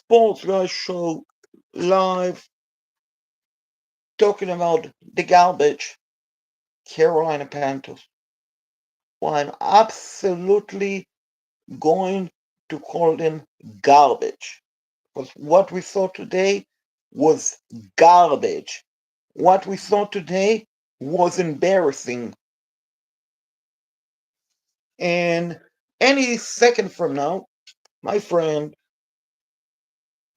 Sports Guy Show live talking about the garbage Carolina Panthers. Well, I'm absolutely going to call them garbage. Because what we saw today was garbage. What we saw today was embarrassing. And any second from now, my friend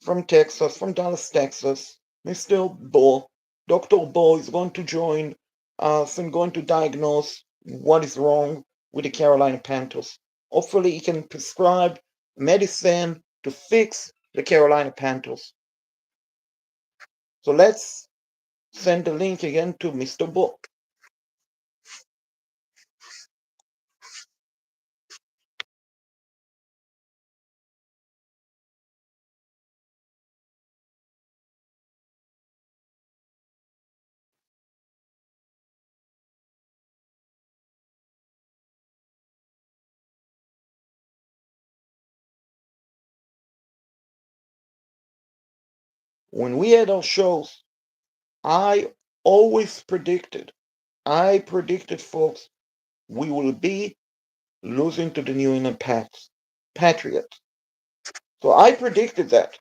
from Texas, from Dallas, Texas, Mr. Bo, Dr. Bo is going to join us and going to diagnose what is wrong with the Carolina Panthers. Hopefully, he can prescribe medicine to fix the Carolina Panthers. So let's send the link again to Mr. Bo. When we had our shows, I always I predicted, folks, we will be losing to the New England Patriots. So I predicted that.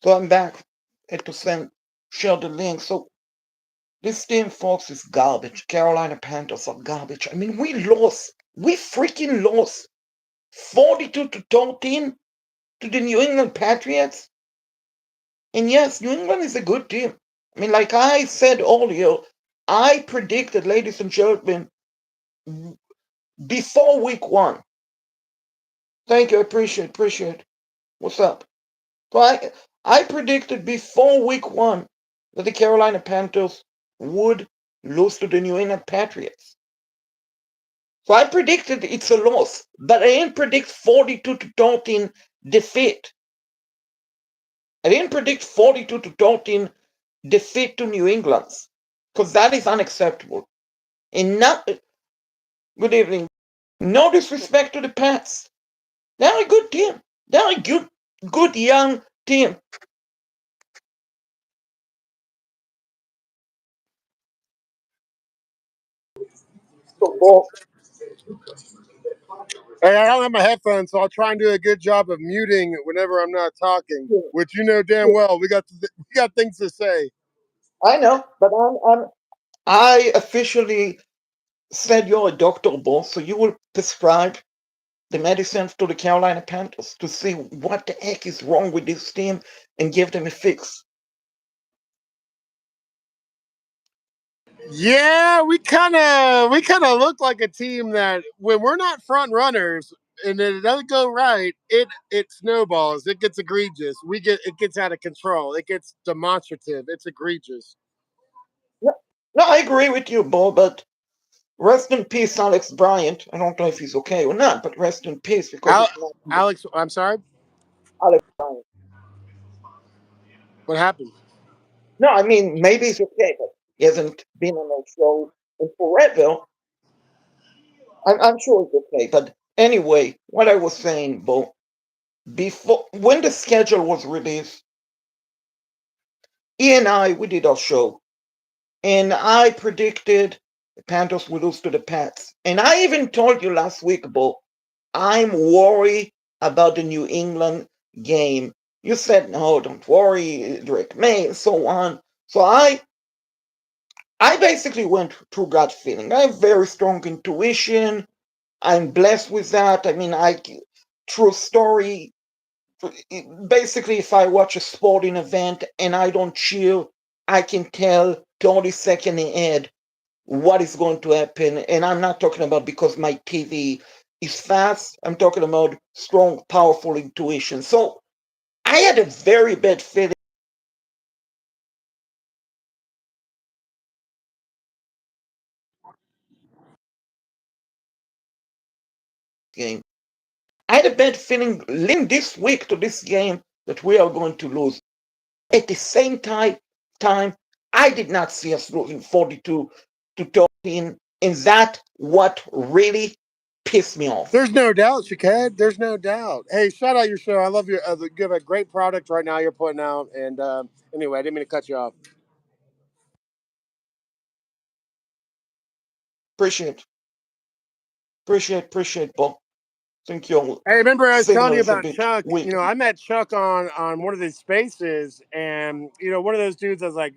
So I'm back to share the link. So this team, folks, is garbage. Carolina Panthers are garbage. I mean, we lost. We freaking lost 42-13 to the New England Patriots. And yes, New England is a good team. I mean, like I said earlier, I predicted, ladies and gentlemen, before week one. Thank you, appreciate. What's up? So I predicted before week one that the Carolina Panthers would lose to the New England Patriots. So I predicted it's a loss, but I didn't predict 42-13 defeat. I didn't predict 42-13 defeat to New England, because that is unacceptable. And not, good evening. No disrespect to the Pats. They're a good team. They're a good young team. So, well, Hey, I don't have my headphones, so I'll try and do a good job of muting whenever I'm not talking. Which you know damn well we got things to say. I know, but I officially said you're a doctor, boss, so you will prescribe the medicines to the Carolina Panthers to see what the heck is wrong with this team and give them a fix. Yeah, we kind of look like a team that when we're not front runners and it doesn't go right, it snowballs. It gets egregious. It gets out of control. It gets demonstrative. It's egregious. No, no, I agree with you, Bo, but rest in peace, Alex Bryant. I don't know if he's okay or not, but rest in peace because Al- it's not Alex, I'm sorry. Alex Bryant. What happened? No, I mean, maybe he's okay, but he hasn't been on our show in forever. I'm sure he's okay. But anyway, what I was saying, Bo, before when the schedule was released, he and we did our show, and I predicted the Panthers would lose to the Pats. And I even told you last week, Bo, I'm worried about the New England game. You said, no, don't worry, Drake May, and so on. So I basically went through gut feeling. I have very strong intuition. I'm blessed with that. I mean, true story. Basically, if I watch a sporting event and I don't cheer, I can tell 30 seconds ahead what is going to happen. And I'm not talking about because my TV is fast. I'm talking about strong, powerful intuition. So I had a very bad feeling game. I had a bad feeling leading this week to this game that we are going to lose. At the same time, I did not see us losing 42 to 13, and that what really pissed me off. There's no doubt, Shakad. There's no doubt. Hey, shout out your show. I love your. You have a great product right now you're putting out. And anyway, I didn't mean to cut you off. Appreciate, appreciate, Bob. Think your Hey, remember I was telling signal you is a about bit Chuck? You weak. know, I met Chuck on one of these spaces, and one of those dudes that's like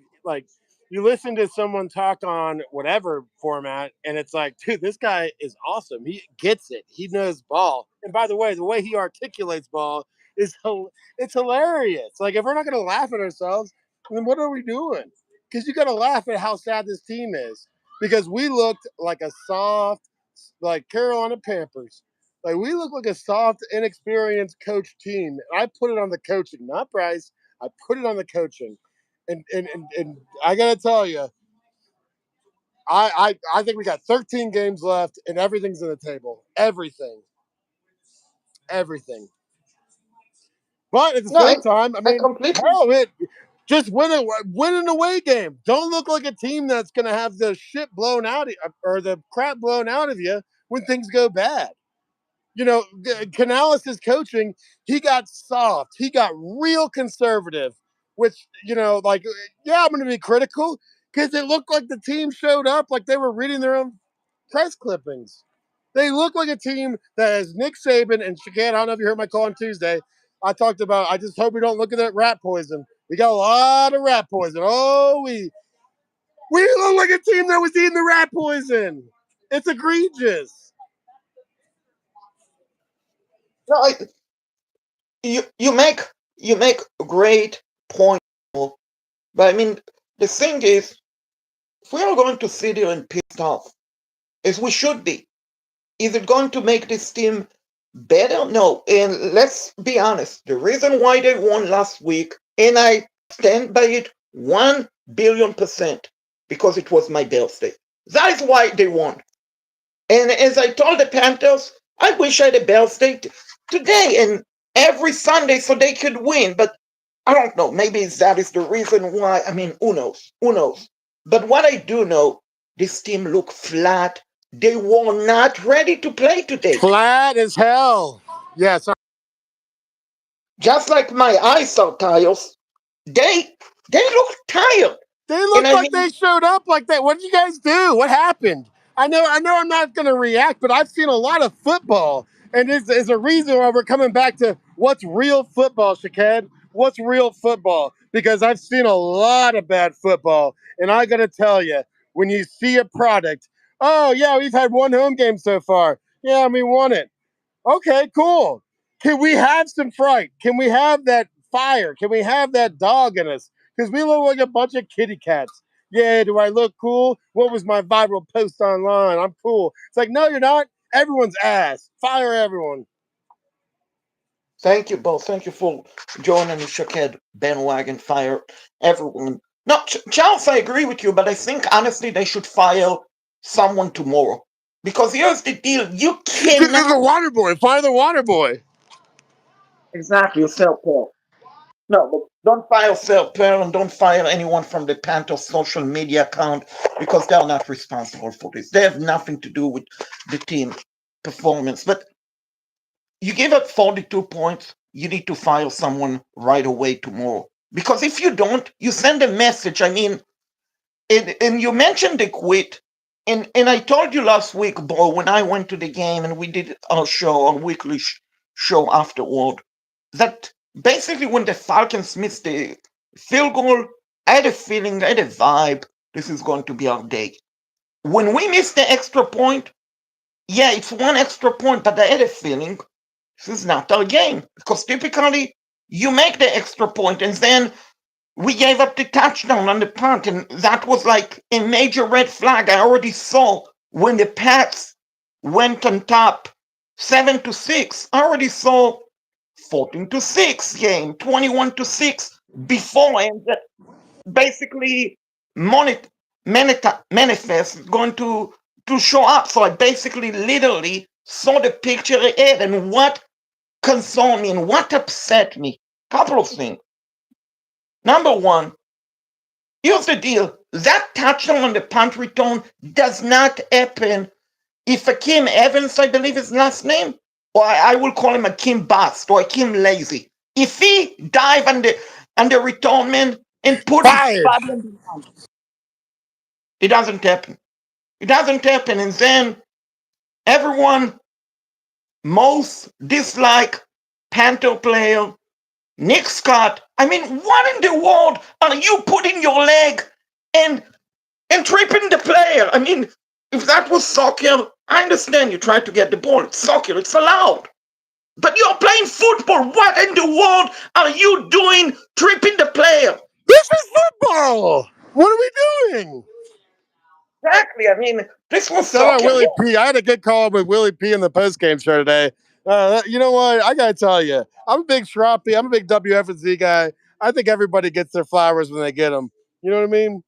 you listen to someone talk on whatever format, and it's like, dude, this guy is awesome. He gets it. He knows ball. And by the way he articulates ball is it's hilarious. Like if we're not gonna laugh at ourselves, then what are we doing? Because you got to laugh at how sad this team is because we looked like a soft, like Carolina Panthers. Like we look like a soft, inexperienced coach team. And I put it on the coaching, not Bryce. I put it on the coaching. And I gotta tell you, I think we got 13 games left and everything's on the table. Everything. But at the No, same time, I I mean, completely. hell, just win an away game. Don't look like a team that's gonna have the shit blown out or the crap blown out of you when things go bad. Canales' coaching, he got soft. He got real conservative, which, yeah, I'm going to be critical because it looked like the team showed up like they were reading their own press clippings. They look like a team that has Nick Saban and Shaqan. I don't know if you heard my call on Tuesday. I talked about, I just hope we don't look at that rat poison. We got a lot of rat poison. Oh, we look like a team that was eating the rat poison. It's egregious. No, you make a great point, but I mean the thing is, if we are going to sit here and pissed off, as we should be, is it going to make this team better? No. And let's be honest, the reason why they won last week, and I stand by it 1 billion%, because it was my birthday. That is why they won. And as I told the Panthers, I wish I had a birthday today and every Sunday so they could win. But I don't know. Maybe that is the reason why. I mean, who knows? Who knows? But what I do know, this team looked flat. They were not ready to play today. Flat as hell. Yes. Just like my eyes are tired, they they look tired. They And looked I like mean, they showed up like that. What did you guys do? What happened? I know I'm not gonna react, but I've seen a lot of football. And there's a reason why we're coming back to what's real football, Shakad. What's real football? Because I've seen a lot of bad football. And I gotta tell you, when you see a product, oh yeah, we've had one home game so far. Yeah, we won it. Okay, cool. Can we have some fright? Can we have that fire? Can we have that dog in us? Because we look like a bunch of kitty cats. Yeah, do I look cool? What was my viral post online? I'm cool. It's like, no, you're not. Everyone's ass. Fire everyone. thank you both. Thank you for joining the Shookhead bandwagon fire, everyone. No, Charles, I agree with you, but I think honestly they should fire someone tomorrow. Because here's the deal: you cannot The water boy. Fire the water boy. exactly yourself, Paul. No, but don't fire Sir Pearl and don't fire anyone from the Panthers social media account because they are not responsible for this. They have nothing to do with the team performance. But you give up 42 points, you need to fire someone right away tomorrow. Because if you don't, you send a message. I mean, and you mentioned the quit. And I told you last week, bro, when I went to the game and we did our show, our weekly show afterward, that basically when the Falcons missed the field goal, I had a feeling, I had a vibe, this is going to be our day. When we missed the extra point, yeah, it's one extra point, but I had a feeling This is not our game because typically you make the extra point and then we gave up the touchdown on the punt, and that was like a major red flag. I already saw when the Pats went on top 7-6. I already saw 14-6 game, 21-6 before, and that basically manifest is going to show up. So I basically literally saw the picture ahead, and what concerned me and what upset me. Couple of things. Number one, here's the deal. That touchdown on the punt return does not happen if Akeem Evans, I believe his last name, or I will call him Akeem Bust or Akeem Lazy. If he dive on the return man and put his Fired. body on the line, it doesn't happen. It doesn't happen. And then everyone most dislike Panther player Nick Scott. I mean, what in the world are you putting your leg and tripping the player? I mean, if that was soccer, I understand you try to get the ball. It's soccer, it's allowed. But you're playing football. What in the world are you doing tripping the player? This is football. What are we doing? Exactly. I mean, this was Shout out soccer. Willie Yeah. P. I had a good call with Willie P in the post game show today. You know what? I gotta tell you, I'm a big Shroppy. I'm a big WFNZ guy. I think everybody gets their flowers when they get them. You know what I mean?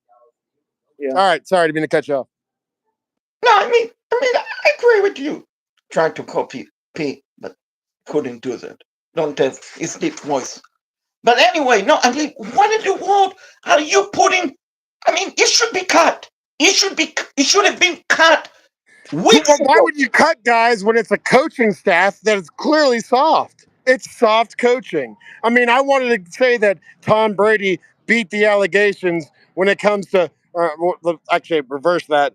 Yeah. All right. Sorry to mean to cut you off. No, I agree with you. Trying to copy P, but couldn't do that. Don't have his deep voice. But anyway, no, I mean, what in the world are you putting? I mean, it should be cut. It should have been cut Well, weeks why ago. would you cut guys when it's a coaching staff that is clearly soft? It's soft coaching. I mean, I wanted to say that Tom Brady beat the allegations when it comes to, actually, reverse that.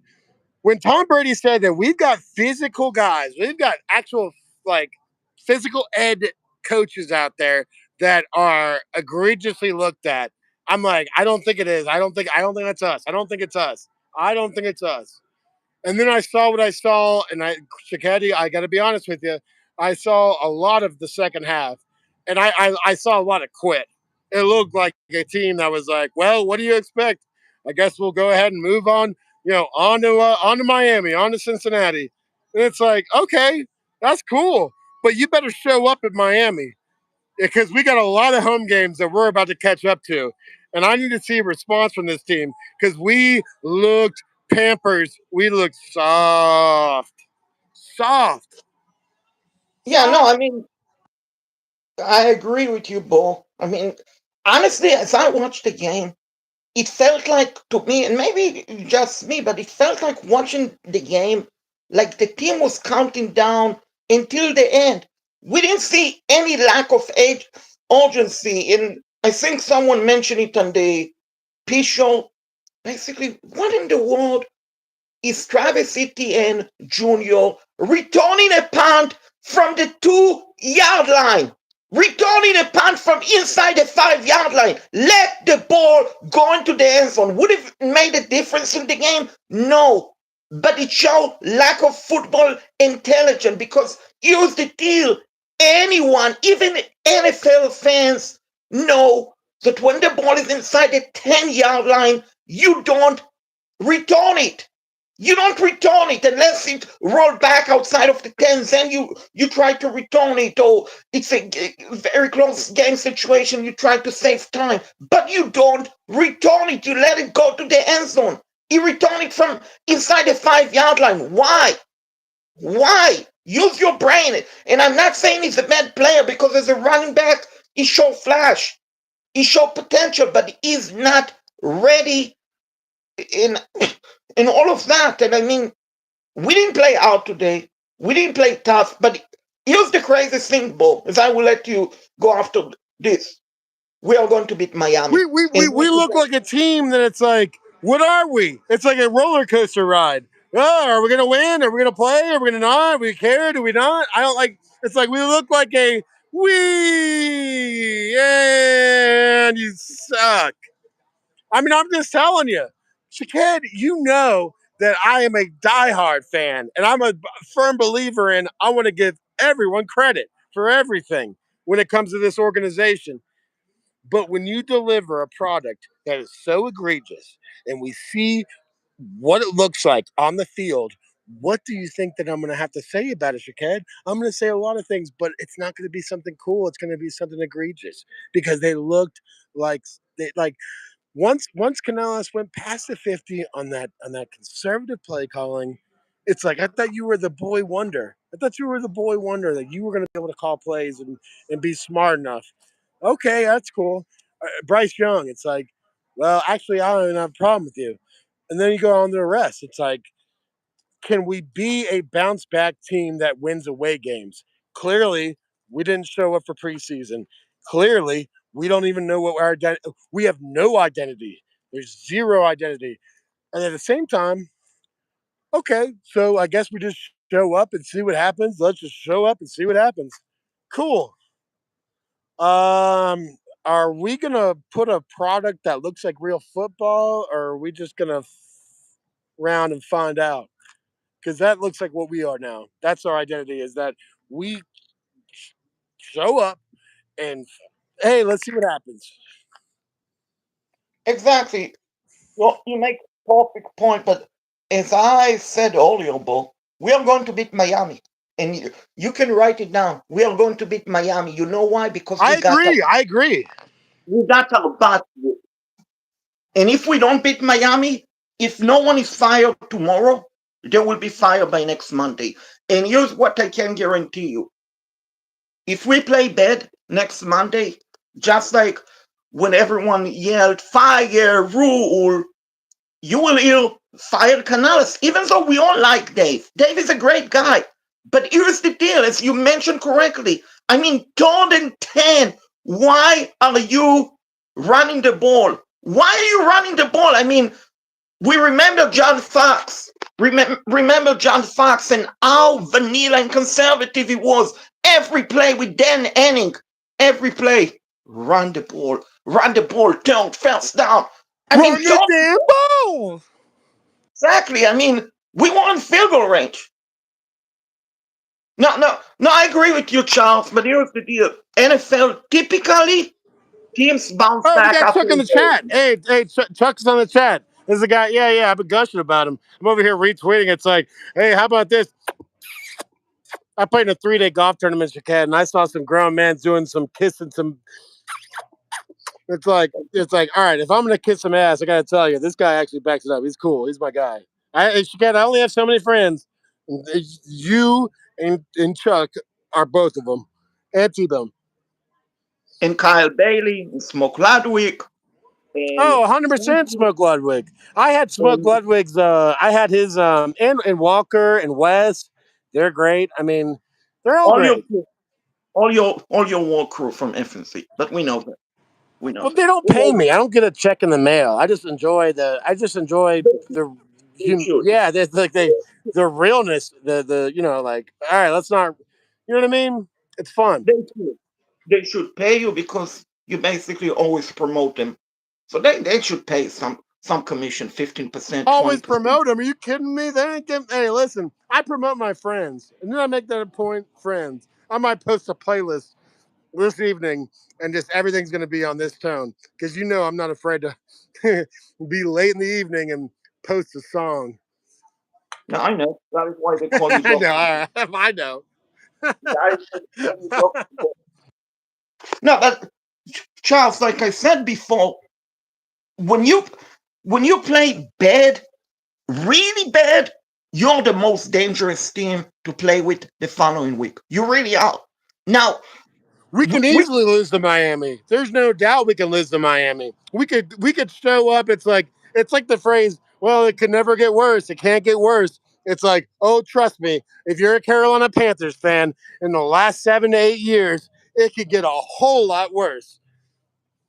When Tom Brady said that we've got physical guys, we've got actual, like, physical ed coaches out there that are egregiously looked at. I'm like, I don't think it is. I don't think that's us. I don't think it's us. I don't think it's us. And then I saw what I saw, and Shikedi, I got to be honest with you, I saw a lot of the second half, and I saw a lot of quit. It looked like a team that was like, well, what do you expect? I guess we'll go ahead and move on, on to Miami, on to Cincinnati. And it's like, okay, that's cool, but you better show up at Miami because we got a lot of home games that we're about to catch up to. And I need to see a response from this team because we looked Pampers. We looked soft. Soft. Yeah, no, Soft. I mean, I agree with you, Bo. I mean, honestly, as I watched the game, it felt like to me, and maybe just me, but it felt like watching the game, like the team was counting down until the end. We didn't see any lack of urgency. And I think someone mentioned it on the P show. Basically, what in the world is Travis Etienne Jr. returning a punt from the 2 yard line? Returning a punt from inside the 5 yard line. Let the ball go into the end zone. Would it have made a difference in the game? No. But it showed lack of football intelligence because here's the deal. Anyone, even NFL fans, know that when the ball is inside the 10 yard line, you don't return it. You don't return it unless it rolled back outside of the 10. Then you try to return it, or it's a very close game situation. You try to save time, but you don't return it. You let it go to the end zone. You return it from inside the 5 yard line. Why? Why? Use your brain. And I'm not saying he's a bad player because as a running back, he showed flash, he showed potential, but he's not ready in in all of that. And I mean, we didn't play out today. We didn't play tough. But here's the craziest thing, Bo, as I will let you go after this. We are going to beat Miami. We look like a team that it's like, what are we? It's like a roller coaster ride. Oh, are we gonna win? Are we gonna play? Are we gonna not? We care? Do we not? I don't like. It's like we look like a we and you suck. I mean, I'm just telling you, Shaked, you know that I am a diehard fan, and I'm a firm believer in I want to give everyone credit. for everything when it comes to this organization. But when you deliver a product that is so egregious and we see what it looks like on the field, what do you think that I'm going to have to say about it, Shaked? I'm going to say a lot of things, but it's not going to be something cool. It's going to be something egregious because they looked like like once Canales went past the 50 on that conservative play calling, it's like I thought you were the boy wonder. I thought you were the boy wonder that you were going to be able to call plays and be smart enough. Okay, that's cool. Bryce Young, it's like, well, actually, I don't even have a problem with you. And then you go on to the rest. It's like, can we be a bounce back team that wins away games? Clearly, we didn't show up for preseason. Clearly, we don't even know what our identity. We have no identity. There's zero identity. And at the same time, okay, so I guess we just show up and see what happens. Let's just show up and see what happens. Cool. Are we gonna put a product that looks like real football, or are we just gonna round and find out? Because that looks like what we are now. That's our identity. Is that we show up and hey, let's see what happens. Exactly. Well, you make a perfect point, but as I said earlier, Bo, we are going to beat Miami. And you can write it down. We are going to beat Miami. You know why? Because I agree. I agree. we got our butt. And if we don't beat Miami, if no one is fired tomorrow, they will be fired by next Monday. And here's what I can guarantee you. If we play bad next Monday, just like when everyone yelled, fire, rule, you will hear fire Canales, even though we all like Dave. Dave is a great guy. But here's the deal, as you mentioned correctly. I mean, 3rd and 10. Why are you running the ball? Why are you running the ball? I mean, we remember John Fox. Remember John Fox and how vanilla and conservative he was. Every play with Dan Henning, every play, run the ball, don't first down. I mean, Run the damn ball. exactly. I mean, we won field goal range. No, I agree with you, Charles, but here's the deal. NFL typically teams bounce Oh, we back got after Chuck in a the chat. game. Hey, Chuck's on the chat. There's a guy. Yeah. I've been gushing about him. I'm over here retweeting. It's like, hey, how about this? I played in a 3-day golf tournament, Chicago, and I saw some grown men doing some kissing, some. It's like, all right, if I'm gonna kiss some ass, I gotta tell you, this guy actually backs it up. He's cool. He's my guy. Chicago, I only have so many friends. You and Chuck are both of them, and T-Bone. And Kyle Bailey, and Smoke Ludwig, and Oh, 100% Smoke Ludwig. I had Smoke and Ludwig's. I had his and Walker and Wes. They're great. I mean, they're all all your great. all your war crew from FNC. But we know that. We know Well, that. they don't We pay know that. me. I don't get a check in the mail. I just enjoy the. I just enjoy They, the. they should. Yeah, there's like the realness. The like. All right, let's not. You know what I mean? It's fun. They should. They should pay you because you basically always promote them. So they should pay some commission, 15%, Always 20%. promote them. Are you kidding me? They ain't getting. Hey, listen. I promote my friends, and then I make that a point. Friends. I might post a playlist this evening, and just everything's going to be on this tone because you know I'm not afraid to be late in the evening and post a song. Now I know. That is why they call you I know. Doctor. I know. That is why they call you Doctor. No, but Charles, like I said before, when you when you play bad, really bad, you're the most dangerous team to play with the following week. You really are. Now, We can we easily lose to Miami. There's no doubt we can lose to Miami. We could show up. It's like the phrase, well, it could never get worse. It can't get worse. It's like, oh, trust me, if you're a Carolina Panthers fan, in the last 7 to 8 years, it could get a whole lot worse.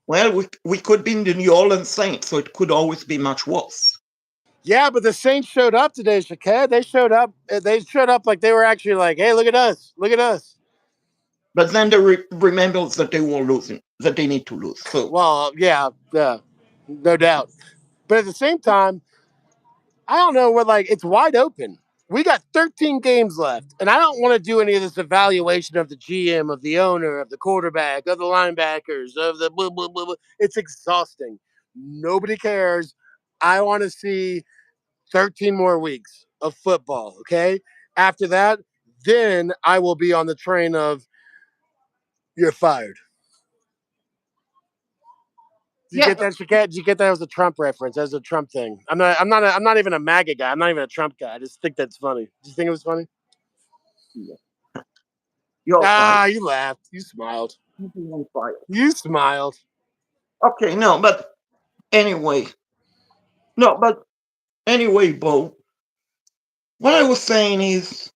we could be in the New Orleans Saints, so it could always be much worse. Yeah, but the Saints showed up today, Shaked. They showed up. They showed up like they were actually like, hey, look at us. Look at us. But then they remember that they were losing, that they need to lose. So Well, yeah, no doubt. But at the same time, I don't know. We're like, it's wide open. We got 13 games left, and I don't want to do any of this evaluation of the GM, of the owner, of the quarterback, of the linebackers, of the blah, blah, blah, blah. It's exhausting. Nobody cares. I want to see 13 more weeks of football, okay? After that, then I will be on the train of you're fired. Did you Yeah, get that, Shaquette? Did you get that as a Trump reference, as a Trump thing? I'm not even a MAGA guy. I'm not even a Trump guy. I just think that's funny. Did you think it was funny? you're fired. Ah, you laughed. You smiled. You're fired. You smiled. Okay, no, but anyway, no, but anyway, Bo, what I was saying is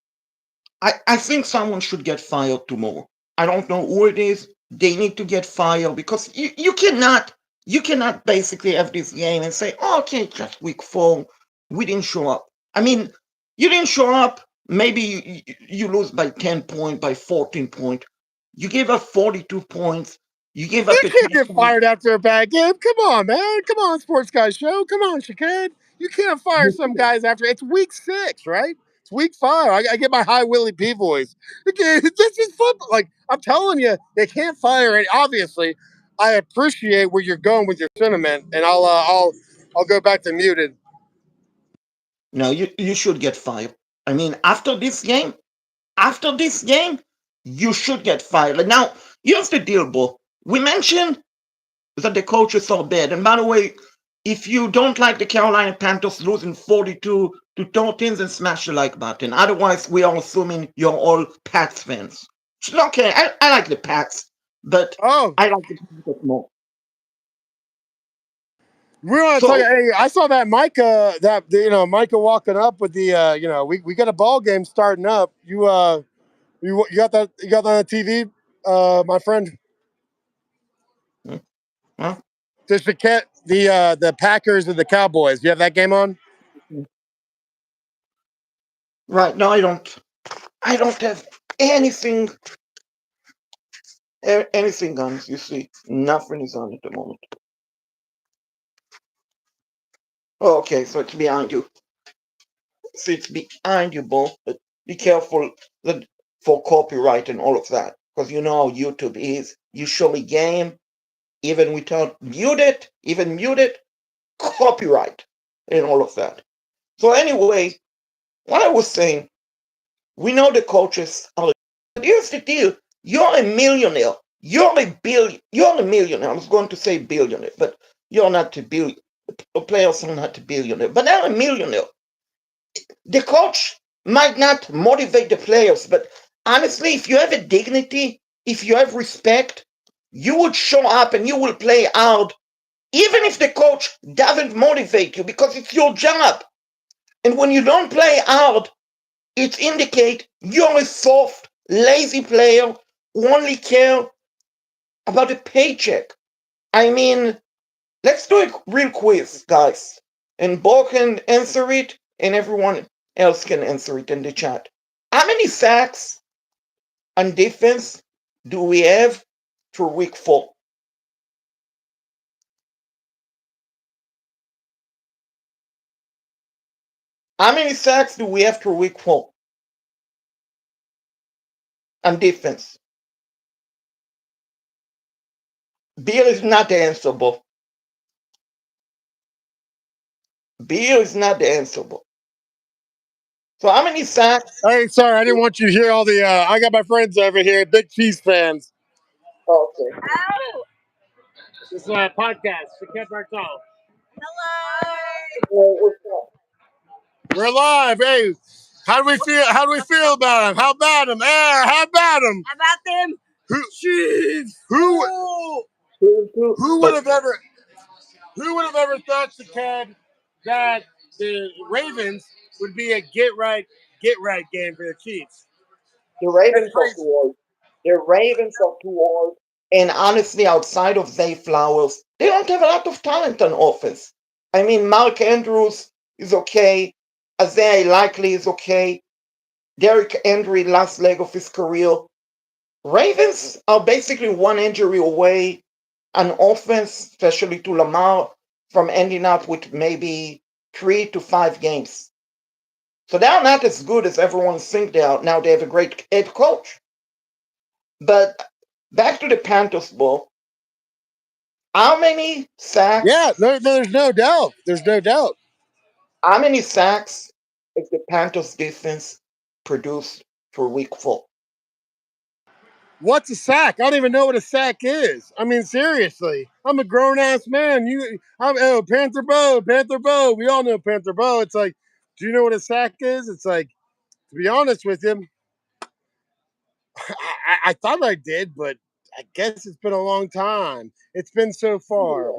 I think someone should get fired tomorrow. I don't know who it is. They need to get fired because you cannot basically have this game and say, oh, okay, just week 4, we didn't show up. I mean, you didn't show up. Maybe you lose by 10 points, by 14 points. You gave up 42 points. You gave You up a can't get touchdown. fired after a bad game. Come on, man. Come on, Sports Guy Show. Come on, Shaquette. You can't fire some guys after it's week 6, right? It's week 5. I get my high Willie P voice. Okay, this is football. Like I'm telling you, they can't fire it. Obviously, I appreciate where you're going with your sentiment, and I'll go back to muted. No, you should get fired. I mean, after this game, you should get fired. Now, here's the deal, Bo. We mentioned that the coaches are bad. And by the way, if you don't like the Carolina Panthers losing 42 to 13, then smash the like button. Otherwise, we are assuming you're all Pats fans. Okay, I like the Pats, but Oh, I like the Panthers more. we're gonna talk. So, Hey, I saw that Micah, Micah walking up with the, we got a ball game starting up. You got that? You got that on TV, my friend? huh? The Shaquette, the Packers and the Cowboys. You have that game on? Right, no, I don't. I don't have anything anything on, you see. Nothing is on at the moment. Oh, okay, so it's behind you. So it's behind you, Bo. But be careful that for copyright and all of that. Because you know how YouTube is. You show me game, even without muted, copyright and all of that. So anyway, what I was saying, we know the coaches are. But here's the deal: you're a millionaire. You're a millionaire. I was going to say billionaire, but you're not a billion. The players are not a billionaire, but they're a millionaire. The coach might not motivate the players, but honestly, if you have a dignity, if you have respect, you would show up and you will play hard, even if the coach doesn't motivate you, because it's your job. And when you don't play hard, it indicates you're a soft, lazy player who only care about a paycheck. I mean, let's do a real quiz, guys. And Bo can answer it, and everyone else can answer it in the chat. How many sacks on defense do we have for week 4? How many sacks do we have for week 4 on defense? Bill is not the answer, Bo. Bill is not the answer, Bo. So how many sacks? Hey, sorry, I didn't want you to hear all the. I got my friends over here, big Chiefs fans. Oh, okay. This is a podcast. Shaquette Bartol. What's up? We're live. Hey, how do we feel? How do we feel about him? How about him? How about him? How about them? Who? Chiefs? Who? Oh. Who would But have ever? Who would have ever thought, Shaquette, that the Ravens would be a get right game for the Chiefs? the That's Ravens are too crazy. old. The Ravens are too old. And honestly, outside of Zay Flowers, they don't have a lot of talent on offense. I mean, Mark Andrews is okay. Isaiah Likely is okay. Derrick Henry, last leg of his career. Ravens are basically one injury away on offense, especially to Lamar, from ending up with maybe 3 to 5 games. So they're not as good as everyone thinks they are. Now they have a great head coach. But back to the Panthers, Bull. How many Yeah, sacks? there's no doubt. There's no doubt. How many sacks has the Panthers defense produced for week 4? What's a sack? I don't even know what a sack is. I mean, seriously, I'm a grown ass man. Panther Bow, Panther Bow. We all know Panther Bow. It's like, do you know what a sack is? It's like, to be honest with you, I thought I did, but I guess it's been a long time. It's been so far. Zero.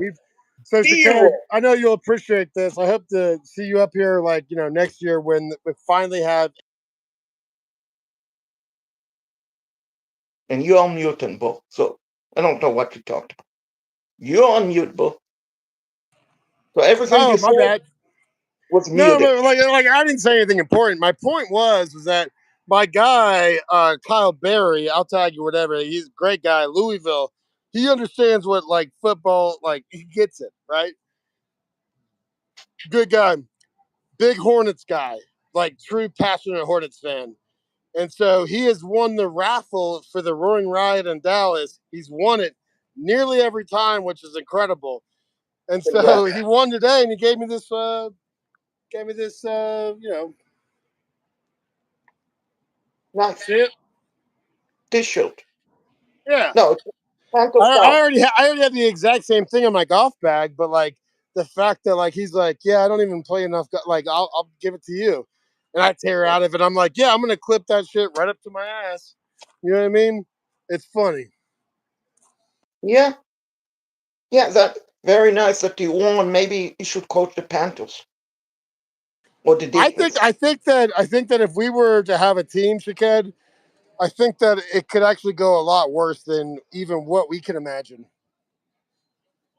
So Zero. Shaked, I know you'll appreciate this. I hope to see you up here, like next year when we finally have. And you're on mute, Bull. So I don't know what you talked about. You're on mute, Bull. So everything Oh, you my said bad. was No, muted. but like I didn't say anything important. My point was that my guy Kyle Berry, I'll tag you whatever. He's a great guy, Louisville. He understands what like football, like he gets it right. Good guy, big Hornets guy, like true passionate Hornets fan. And so he has won the raffle for the Roaring Riot in Dallas. He's won it nearly every time, which is incredible. And so Congrats. he won today, and he gave me this, Nice. see it? T-shirt. Yeah. No, it's Panthers I down. already have the exact same thing in my golf bag, but like the fact that like he's like, yeah, I don't even play enough. Like I'll give it to you, and I tear out of it. I'm like, yeah, I'm gonna clip that shit right up to my ass. You know what I mean? It's funny. Yeah. Yeah, that very nice that you won. Maybe you should coach the Panthers or the defense. I think that if we were to have a team, Shaked, I think that it could actually go a lot worse than even what we can imagine.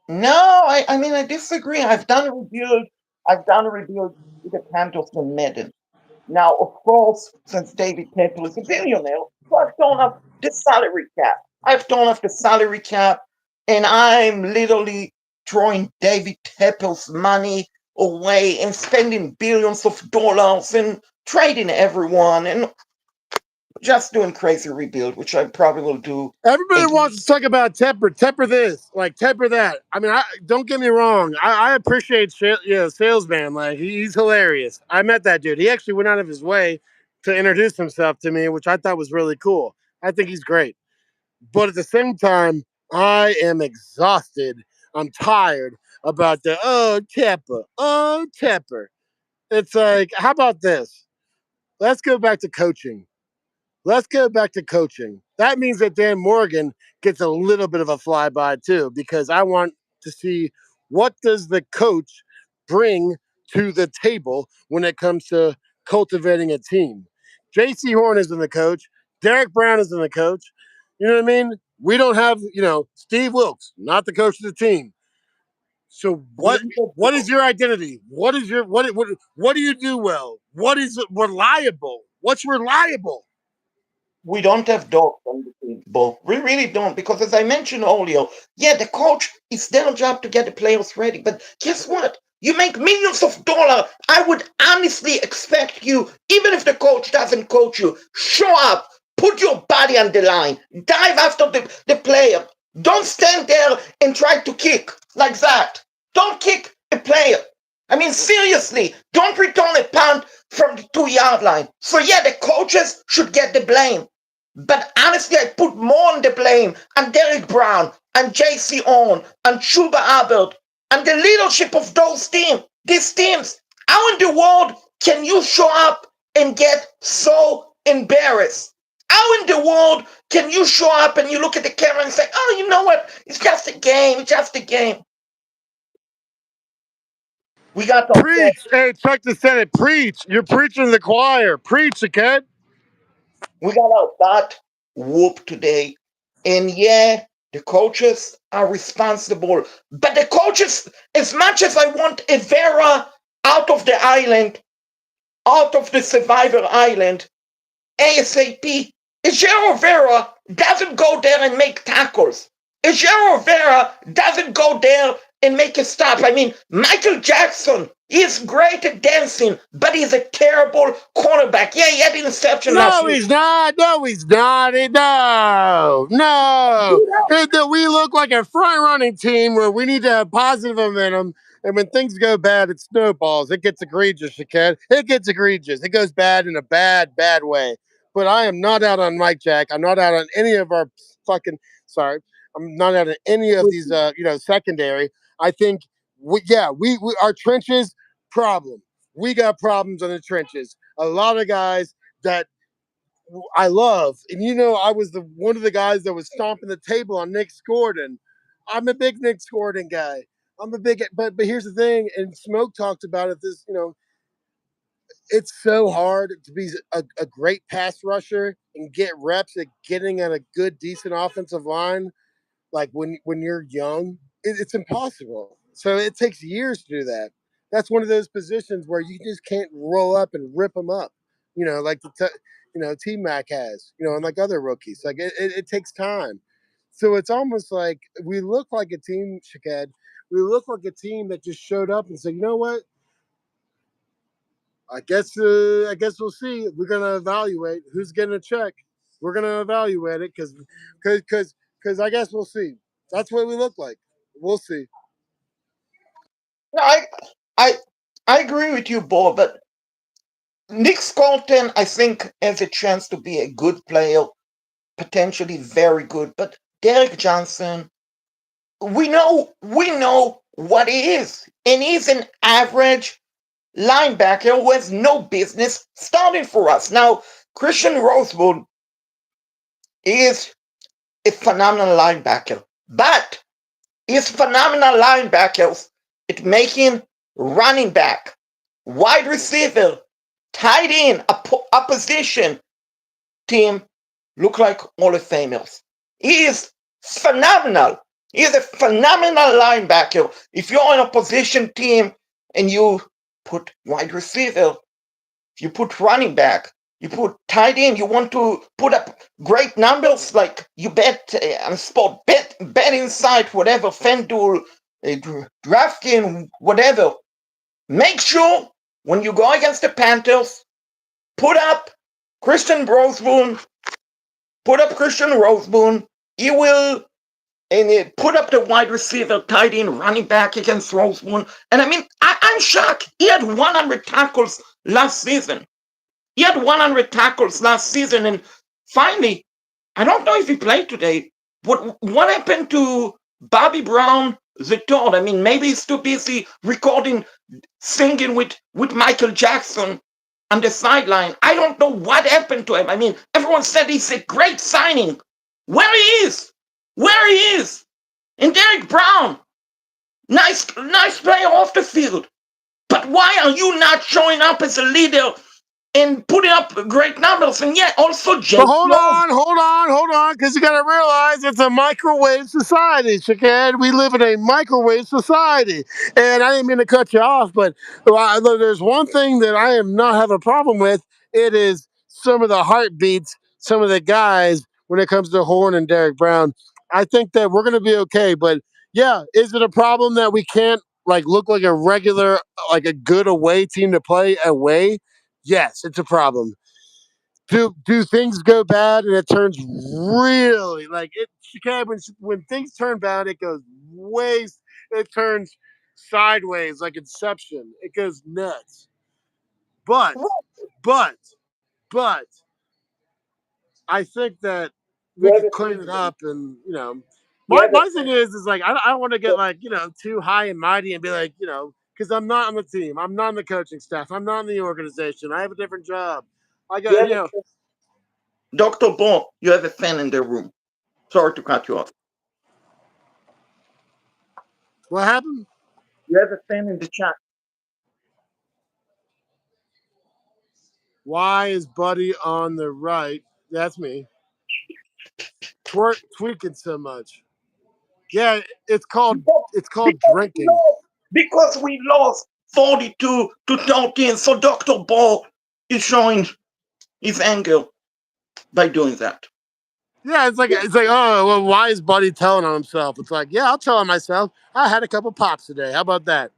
No, I mean I disagree. I've done a rebuild. I've done a rebuild with the Panthers and Madden. Now, of course, since David Tepper is a billionaire, so I've torn up the salary cap. I've torn up the salary cap, and I'm literally throwing David Tepper's money away and spending billions of dollars and trading everyone and just doing crazy rebuild, which I probably will do Everybody again. wants to talk about Tepper this, like Tepper that. I mean, I don't get me wrong. I appreciate salesman. Like he's hilarious. I met that dude. He actually went out of his way to introduce himself to me, which I thought was really cool. I think he's great. But at the same time, I am exhausted. I'm tired about the oh Tepper. It's like, how about this? Let's go back to coaching. Let's go back to coaching. That means that Dan Morgan gets a little bit of a flyby too, because I want to see what does the coach bring to the table when it comes to cultivating a team. J.C. Horn isn't the coach. Derek Brown isn't the coach. You know what I mean? We don't have, Steve Wilkes, not the coach of the team. So We what is your identity? What do you do well? What is reliable? What's reliable? we don't have dogs on the team, Bo. We really don't, because as I mentioned earlier, yeah, the coach, it's their job to get the players ready. But guess what? You make millions of dollars. I would honestly expect you, even if the coach doesn't coach you, show up, put your body on the line, dive after the player. Don't stand there and try to kick like that. Don't kick a player. I mean, seriously, don't return a punt from the 2 yard line. So, yeah, the coaches should get the blame. But honestly, I put more on the blame on Derek Brown, and JC On, and Chuba Hubbard, and the leadership of those teams, these teams. How in the world can you show up and get so embarrassed? How in the world can you show up and you look at the camera and say, oh, you know what? It's just a game. It's just a game. We got upset. Preach. Hey, Chuck the Senate, preach. You're preaching to the choir. Preach, kid. We got our butt whooped today. And yeah, the coaches are responsible. But the coaches, as much as I want Evera out of the island, out of the survivor island, ASAP, Ejero Vera doesn't go there and make tackles. Ejero Vera doesn't go there and make a stop. I mean, Michael Jackson is great at dancing, but he's a terrible quarterback. Yeah, he had an interception last No, week. he's not. No, he's not. No, no. We look like a front running team where we need to have positive momentum. And when things go bad, it snowballs. It gets egregious, Shaked. It gets egregious. It goes bad in a bad, bad way. But I am not out on Mike Jack. I'm not out on any of our fucking. Sorry, I'm not out on any of these. Secondary. I think. We our trenches problem. We got problems in the trenches. A lot of guys that I love. And I was the one of the guys that was stomping the table on Nick Gordon. I'm a big Nick Gordon guy. I'm a big, but here's the thing. And Smoke talked about it. It's so hard to be a great pass rusher and get reps at getting at a good, decent offensive line like when you're young, it's impossible. So it takes years to do that. That's one of those positions where you just can't roll up and rip them up. Like T Mac has. And like other rookies, like it takes time. So it's almost like we look like a team, Shaked. We look like a team that just showed up and said, you know what? I guess we'll see. We're gonna evaluate who's getting a check. We're gonna evaluate it because I guess we'll see. That's what we look like. We'll see. No, I, I agree with you, Bo, but Nick Scotton, I think, has a chance to be a good player, potentially very good. But Derek Johnson, we know what he is, and he's an average linebacker who has no business starting for us. Now, Christian Rosewood is a phenomenal linebacker, but he's phenomenal linebackers at making running back, wide receiver, tight end, opposition team look like Hall of Famers. He is phenomenal. He is a phenomenal linebacker. If you're on a position team and you put wide receiver, you put running back, you put tight end, you want to put up great numbers like you bet on sport, bet inside, whatever, FanDuel, DraftKings, whatever. Make sure when you go against the Panthers, put up Christian Rosewood, put up Christian Rosewood. He will and it put up the wide receiver, tight end, running back against Rosewood. And I mean, I'm shocked. He had 100 tackles last season. He had 100 tackles last season, and finally, I don't know if he played today. What happened to Bobby Brown, the third? I mean, maybe he's too busy recording, singing with Michael Jackson on the sideline. I don't know what happened to him. I mean, everyone said he's a great signing. Where he is, where he is, and Derek Brown, nice player off the field. But why are you not showing up as a leader and putting up great numbers? And yet also But Jake hold Long. on, because you got to realize it's a microwave society, Shaked. We live in a microwave society. And I didn't mean to cut you off, but there's one thing that I am not have a problem with. It is some of the heartbeats, some of the guys when it comes to Horn and Derek Brown. I think that we're going to be okay. But yeah, is it a problem that we can't like look like a regular, like a good away team to play away? Yes, it's a problem. Do things go bad and it turns really like it when things turn bad it goes way it turns sideways like Inception. It goes nuts. But but but I think that we You have could a clean it fan. up and You my have my thing is like I don't want to get like too high and mighty and be like because I'm not on the team, I'm not on the coaching staff, I'm not in the organization, I have a different job. I you got have a Dr. Bon, you have a fan in the room. Sorry to cut you off. what happened. You have a fan in the chat. Why is Buddy on the right? That's me. Tweaking so much. Yeah, Because, it's called because we drinking. lost. Because we lost 42 to 13. So Dr. Ball is showing his anger by doing that. Yeah, it's like oh well, why is Buddy telling on himself? It's like yeah, I'll tell on myself. I had a couple pops today. How about that?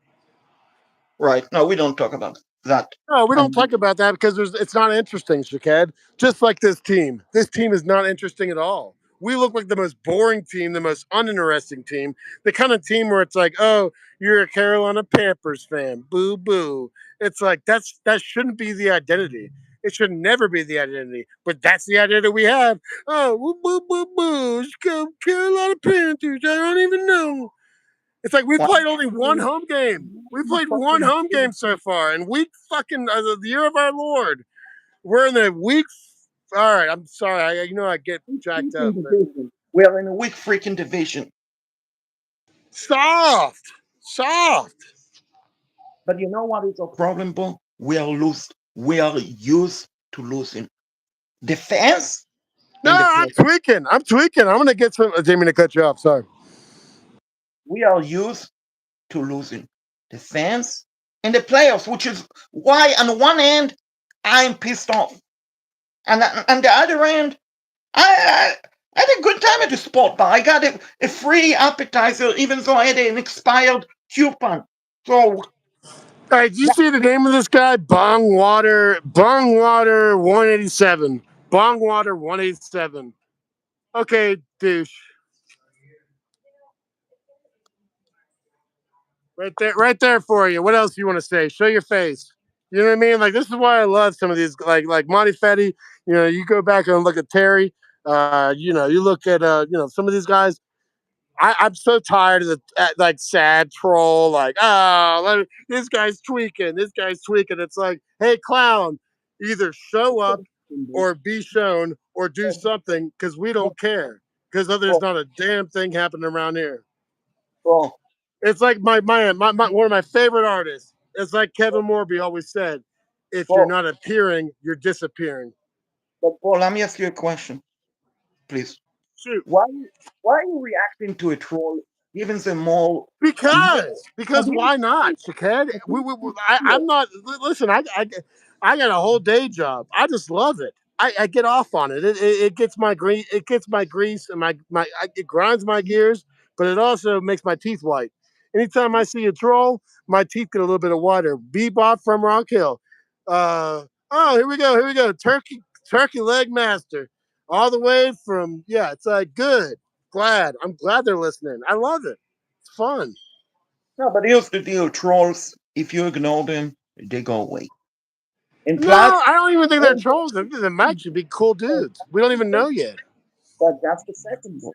Right. No, we don't talk about that. No, we don't And talk about that because it's not interesting, Shaked. Just like this team. This team is not interesting at all. We look like the most boring team, the most uninteresting team, the kind of team where it's like, oh, you're a Carolina Panthers fan, boo boo. It's like that shouldn't be the identity. It should never be the identity, but that's the identity we have. Oh, woo, boo boo boo, let's go Carolina Panthers. I don't even know. It's like we why played only one home game. We played one home game so far, and week fucking the year of our Lord. We're in the week. All right, I'm sorry. I get jacked freaking up, but division. We're in a weak freaking division. soft, soft. But you know what is our problem, Bo? We are lose. We are used to losing. The fans No, and the I'm players. tweaking. I'm tweaking. I'm gonna get some. I didn't mean to cut you off. Sorry. We are used to losing. The fans and the players, which is why on one end I'm pissed off, and on the other end I had a good time at the sport bar. I got a free appetizer, even though I had an expired coupon. So All right, did you yeah, see the name of this guy? Bong Water 187. Bong Water 187. Okay, douche. Right there for you. What else do you want to say? Show your face. You know what I mean? Like this is why I love some of these, like Monty Fetty. You know, you go back and look at Terry. You look at some of these guys. I'm so tired of the like sad troll. Like, oh, this guy's tweaking. This guy's tweaking. It's like, hey, clown, either show up or be shown or do something because we don't care because there's so, not a damn thing happening around here. so, It's like my one of my favorite artists. It's like Kevin Morby always said, if you're so, not appearing, you're disappearing. but Paul, let me ask you a question, please. Shoot. Why why are you reacting to a troll, giving them Because why not, Shaked? I'm not. Listen, I got a whole day job. I just love it. I get off on it. It gets my grease. It gets my grease and it grinds my gears, but it also makes my teeth white. Anytime I see a troll, my teeth get a little bit of whiter. Bebop from Rock Hill. Oh, here we go. Here we go. Turkey leg master, all the way from yeah. It's like good. Glad. I'm glad they're listening. I love it. It's fun. No, but here's the deal, trolls. If you ignore them, they go away. In No, fact, I don't even think they're trolls. They might actually be cool dudes. We don't even know yet. but that's the second one.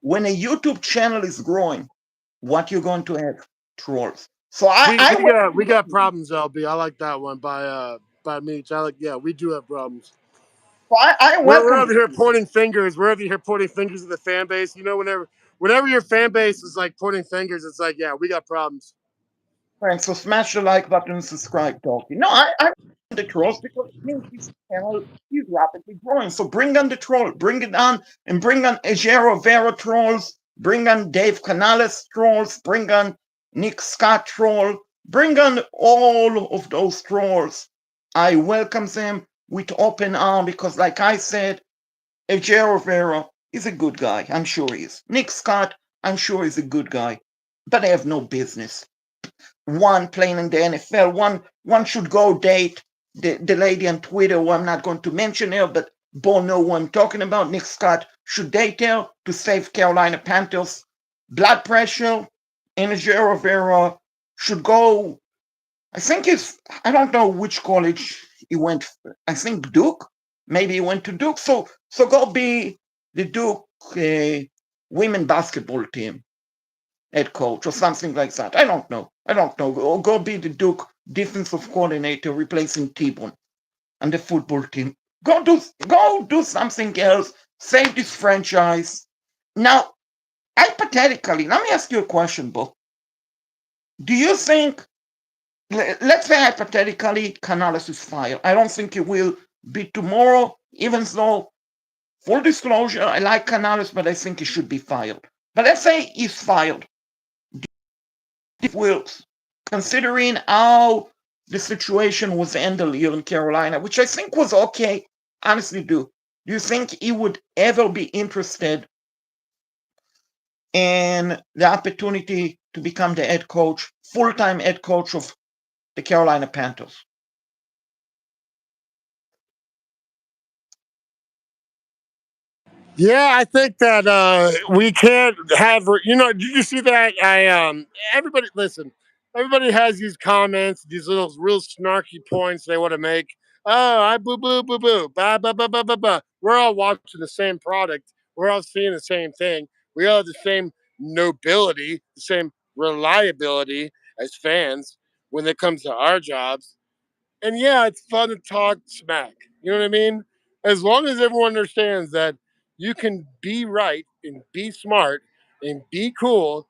When a YouTube channel is growing, what you're going to have? Trolls. So I We got problems, LB. I like that one by Meech. I like yeah, we do have problems. I We're welcome over here pointing fingers. We're over here pointing fingers at the fan base. You know, whenever your fan base is like pointing fingers, it's like yeah, we got problems. friends. So smash the like button and subscribe, talking. No, I the trolls because it means this channel is rapidly growing. So bring on the troll, bring it on, and bring on Ejero Vera trolls, bring on Dave Canales trolls, bring on Nick Scott troll, bring on all of those trolls. I welcome them with open arm because, like I said, Ejero Vera is a good guy. I'm sure he is. Nick Scott, I'm sure he's a good guy, but they have no business one playing in the NFL. One should go date the lady on Twitter who I'm not going to mention her, but Bo know who I'm talking about. Nick Scott should date her to save Carolina Panthers. Blood pressure. Energy Rivera should go. I think it's I don't know which college he went. I think Duke. Maybe he went to Duke. So go be the Duke women basketball team head coach or something like that. I don't know. I don't know. Or go be the Duke defensive coordinator replacing T-Bone and the football team. Go do something else. Save this franchise. Now, hypothetically, let me ask you a question, Bo. Do you think let's say hypothetically Canales is fired. I don't think it will be tomorrow, even though full disclosure, I like Canales, but I think he should be fired. But let's say he's fired. Wilkes, considering how the situation was handled here in Carolina, which I think was okay, honestly do. Do you think he would ever be interested in the opportunity to become the head coach, full-time head coach of the Carolina Panthers? Yeah, I think that we can't have. Did you see that? Everybody listen. Everybody has these comments, these little real snarky points they want to make. Oh, I boo boo boo boo, ba ba ba ba ba ba. We're all watching the same product. We're all seeing the same thing. We all have the same nobility, the same reliability as fans when it comes to our jobs. And yeah, it's fun to talk smack. You know what I mean? As long as everyone understands that you can be right and be smart and be cool,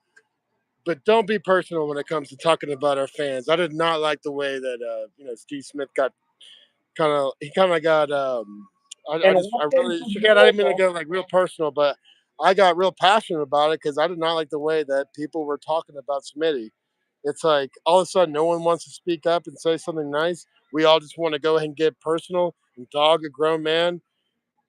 but don't be personal when it comes to talking about our fans. I did not like the way that Steve Smith got kind of got And I what can really you forget. I do didn't mean to go like real personal, but I got real passionate about it because I did not like the way that people were talking about Smitty. It's like all of a sudden no one wants to speak up and say something nice. We all just want to go ahead and get personal and dog a grown man.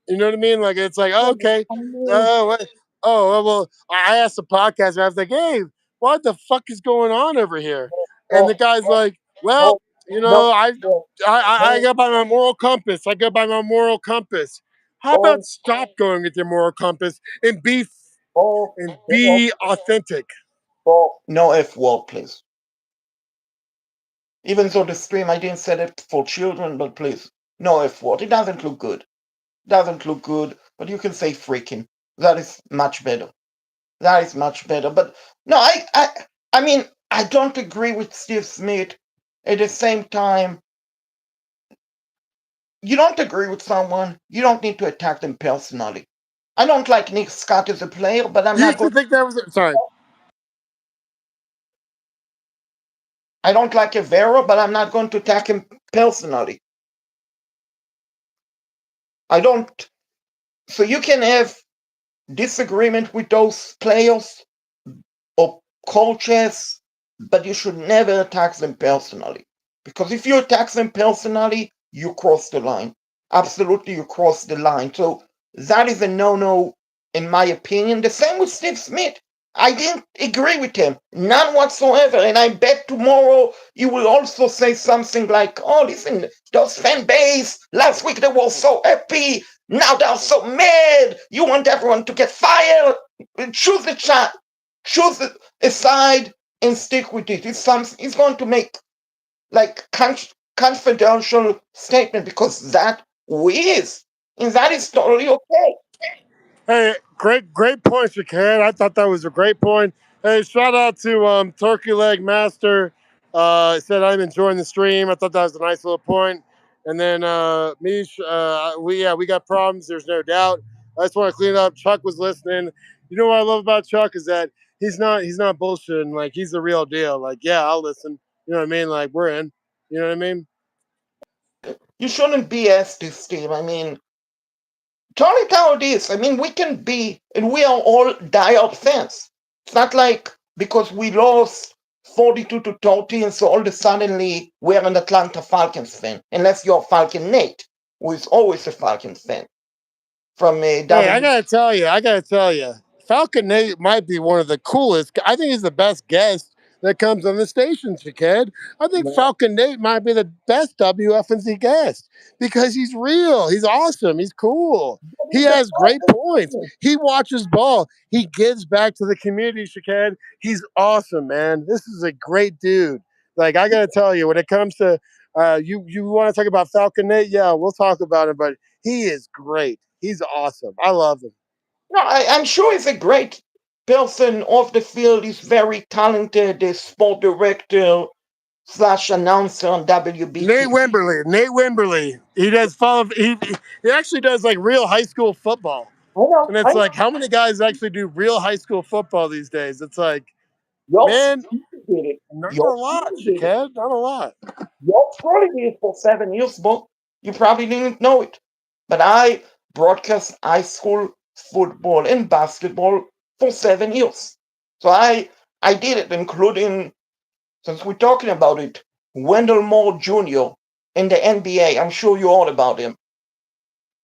You know what I mean? Like it's like, oh, okay, about? oh, what? Oh, well, I asked the podcast, I was like, hey, what the fuck is going on over here? And the Oh, guy's oh, like, well, oh, no, no, I no, go by my moral compass. I go by my moral compass. How about oh, stop going with your moral compass and oh, oh, be authentic? oh, no F word, please. Even though the stream I didn't set it for children, but please, no F word. It doesn't look good. Doesn't look good, but you can say freaking. That is much better. That is much better. But no, I mean, I don't agree with Steve Smith. At the same time, you don't agree with someone, you don't need to attack them personally. I don't like Nick Scott as a player, but I'm You not used to going. think that was sorry. I don't like Evero, but I'm not going to attack him personally. I don't. So you can have disagreement with those players or coaches, but you should never attack them personally. Because if you attack them personally, you cross the line. Absolutely, you cross the line. So that is a no no, in my opinion. The same with Steve Smith. I didn't agree with him, none whatsoever. And I bet tomorrow you will also say something like, oh, listen, those fan base, last week they were so happy. Now they're so mad. You want everyone to get fired. Choose the chat. Choose a side and stick with it. It's going to make like confidential statement because that is, and that is totally okay. Hey, great point, Shakir. I thought that was a great point. Hey, shout out to Turkey Leg Master. Said I'm enjoying the stream. I thought that was a nice little point. And then Mish, we got problems. There's no doubt. I just want to clean up. Chuck was listening. You know what I love about Chuck is that he's not bullshitting. Like he's the real deal. Like yeah, I'll listen. You know what I mean? Like we're in. You know what I mean? You shouldn't BS this team. I mean, tell it how it is. I mean, we can be, and we are all diehard fans. It's not like because we lost 42 to 30, and so all of a suddenly we're an Atlanta Falcons fan, unless you're Falcon Nate, who is always a Falcons fan from Hey, W. I gotta tell you, Falcon Nate might be one of the coolest. I think he's the best guest that comes on the station, kid. I think Falcon Nate might be the best WFNZ guest because he's real. He's awesome. He's cool. He has great points. He watches ball. He gives back to the community, Shakad. He's awesome, man. This is a great dude. Like I gotta tell you, when it comes to you want to talk about Falcon Nate? Yeah, we'll talk about it. But he is great. He's awesome. I love him. No, I'm sure he's a great person off the field. He's very talented, a sport director slash announcer on Nate WBT. Wimberly. Nate Wimberly. He does follow. He actually does like real high school football, and I it's know. like how many guys actually do real high school football these days? It's like Your man, school did it. not a Your lot, school did it. Shakad. Not a lot. Your school did it for 7 years, but you probably didn't know it. But I broadcast high school football and basketball for 7 years. So I did it, including, since we're talking about it, Wendell Moore Jr. in the NBA. I'm sure you all about him.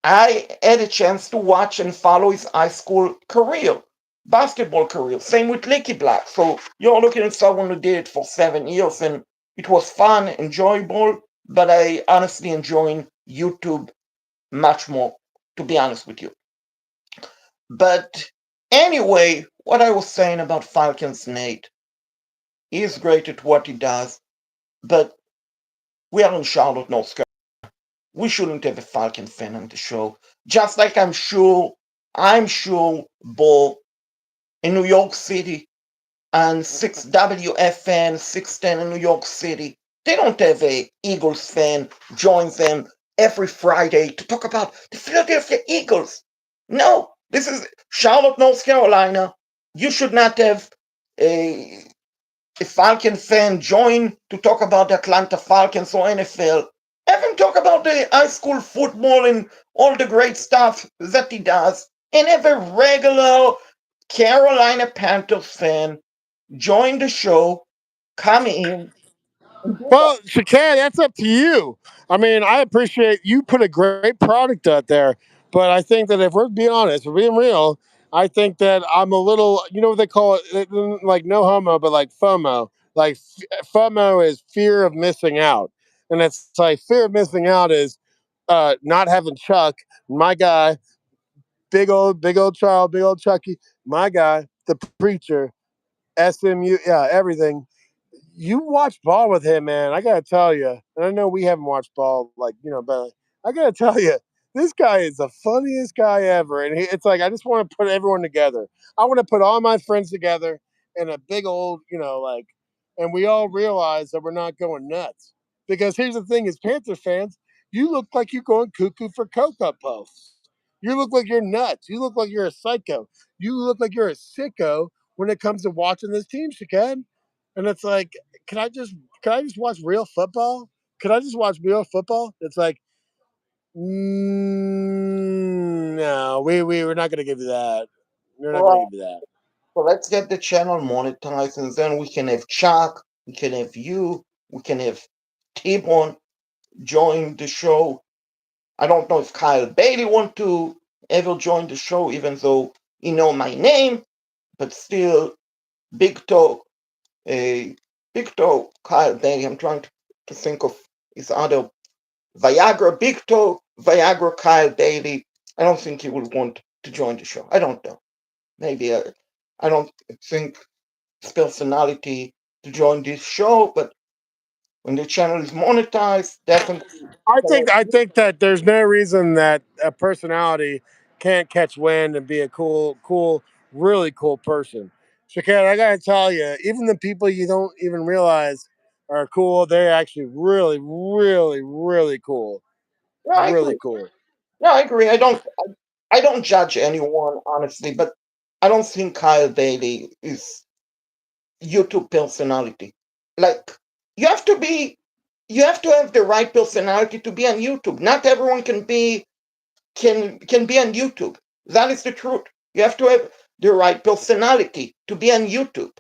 I had a chance to watch and follow his high school career, basketball career. Same with Licky Black. So you're looking at someone who did it for 7 years, and it was fun, enjoyable. But I honestly enjoy YouTube much more, to be honest with you. But anyway, what I was saying about Falcons Nate, he's great at what he does, but we are in Charlotte, North Carolina. We shouldn't have a Falcon fan on the show. Just like I'm sure, Bo, in New York City and 6WFN 610 in New York City, they don't have a Eagles fan join them every Friday to talk about the Philadelphia Eagles. No, this is Charlotte, North Carolina. You should not have a a Falcon fan join to talk about the Atlanta Falcons or NFL. Have him talk about the high school football and all the great stuff that he does. And have a regular Carolina Panthers fan join the show, come in, and do that. Well, Shakad, that's up to you. I mean, I appreciate you put a great product out there, but I think that if we're being honest, we're being real, I think that I'm a little, you know what they call it, like no homo, but like FOMO. Like FOMO is fear of missing out. And it's like fear of missing out is not having Chuck, my guy, big old Charles, big old Chucky, my guy, the preacher, SMU, yeah, everything. You watch ball with him, man. I gotta tell you, and I know we haven't watched ball, like but I gotta tell you, this guy is the funniest guy ever. And it's like I just want to put everyone together. I want to put all my friends together in a big old, and we all realize that we're not going nuts. Because here's the thing: as Panther fans, you look like you're going cuckoo for cocoa puffs. You look like you're nuts. You look like you're a psycho. You look like you're a sicko when it comes to watching this team, Shakad. And it's like, can I just can I just watch real football? Can I just watch real football? It's like, no, we're not gonna give you that. We're not gonna Well, give you that. so let's get the channel monetized, and then we can have Chuck, we can have you, we can have T-Bone join the show. I don't know if Kyle Bailey want to ever join the show, even though he know my name, but still, Big Toe, a Big Toe, Kyle Bailey. I'm trying to think of his other Viagra, Big Toe, Viagra, Kyle Bailey. I don't think he would want to join the show. I don't know. Maybe I don't think his personality to join this show, but when the channel is monetized, definitely. I think that there's no reason that a personality can't catch wind and be a really cool person. Shakira, I gotta tell you, even the people you don't even realize are cool, they're actually really cool. No, I Really agree. cool. No, I agree. I don't judge anyone honestly, but I don't think Kyle Bailey is YouTube personality. Like you have to be, you have to have the right personality to be on YouTube. Not everyone can be on YouTube. That is the truth. You have to have the right personality to be on YouTube.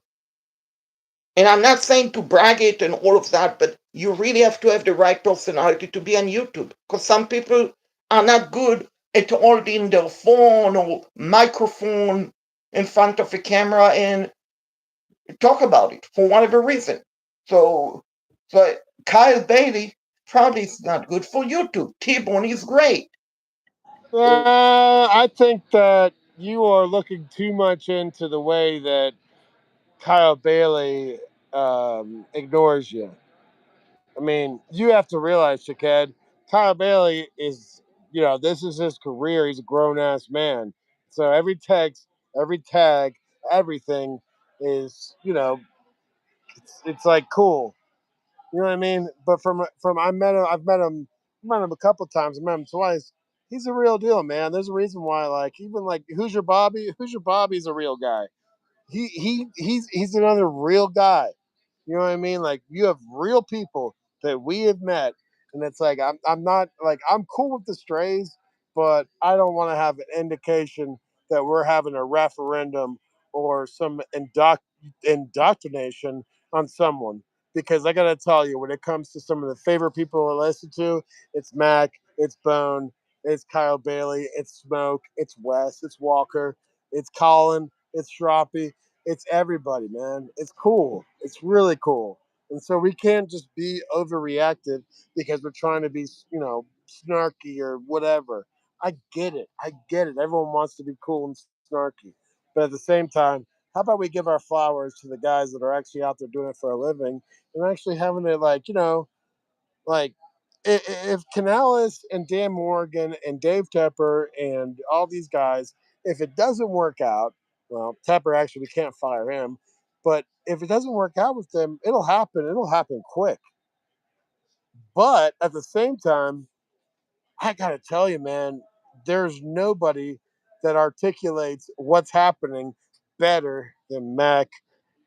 And I'm not saying to brag it and all of that, but you really have to have the right personality to be on YouTube. Because some people are not good at holding their phone or microphone in front of a camera and talk about it for whatever reason. So, so Kyle Bailey probably is not good for YouTube. T-Bone is great. I think that you are looking too much into the way that Kyle Bailey ignores you. I mean, you have to realize, Shaked, Kyle Bailey is, this is his career. He's a grown ass man. So every text, every tag, everything is, it's like cool. You know what I mean? But from met him a couple times. I met him twice. He's a real deal, man. There's a reason why, like, even like, who's your Bobby? Who's your Bobby's a real guy. He's another real guy. You know what I mean? Like you have real people that we have met, and it's like I'm not like I'm cool with the strays, but I don't want to have an indication that we're having a referendum or some indoctrination on someone. Because I gotta tell you, when it comes to some of the favorite people I listen to, it's Mac, it's Bone, It's Kyle Bailey. It's Smoke. It's Wes. It's Walker. It's Colin. It's Stroppy. It's everybody, man. It's cool. It's really cool. And so we can't just be overreactive because we're trying to be, snarky or whatever. I get it. I get it. Everyone wants to be cool and snarky. But at the same time, how about we give our flowers to the guys that are actually out there doing it for a living and actually having it like if Canales and Dan Morgan and Dave Tepper and all these guys, if it doesn't work out, well, Tepper actually we can't fire him, but if it doesn't work out with them, it'll happen. It'll happen quick. But at the same time, I gotta tell you, man, there's nobody that articulates what's happening better than Mac,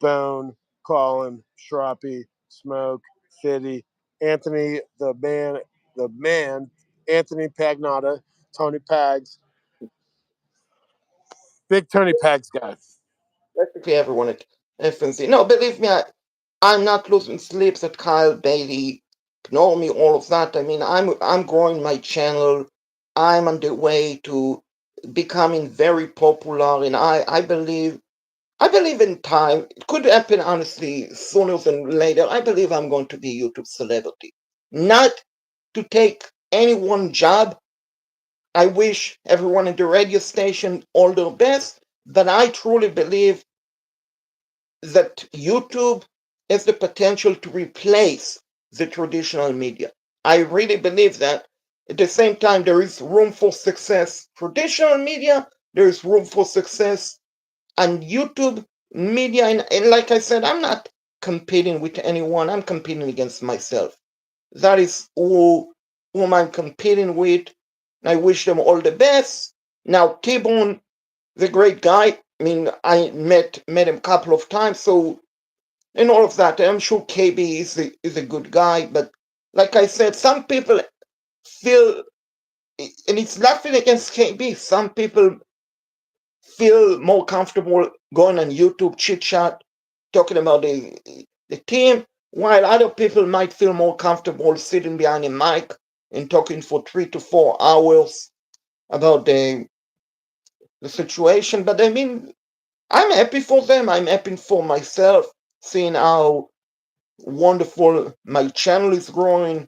Bone, Colin, Stroppy, Smoke, Fitty, Anthony, the man, Anthony Pagnotta, Tony Pags, big Tony Pags guy. Basically everyone at FNC. No, believe me, I'm not losing sleeps at Kyle Bailey. Ignore me, all of that. I mean, I'm growing my channel. I'm on the way to becoming very popular, and I believe in time. It could happen honestly sooner than later. I believe I'm going to be a YouTube celebrity. Not to take any one job. I wish everyone at the radio station all their best, but I truly believe that YouTube has the potential to replace the traditional media. I really believe that. At the same time, there is room for success. Traditional media, there is room for success. And YouTube media, and like I said, I'm not competing with anyone. I'm competing against myself. That is whom I'm competing with. I wish them all the best. Now, T-Bone, the great guy. I mean, I met him a couple of times, so and all of that. I'm sure KB is a good guy, but like I said, some people feel, and it's nothing against KB. Some people feel more comfortable going on YouTube chit chat, talking about the team, while other people might feel more comfortable sitting behind a mic and talking for 3 to 4 hours about the situation. But I mean, I'm happy for them. I'm happy for myself, seeing how wonderful my channel is growing,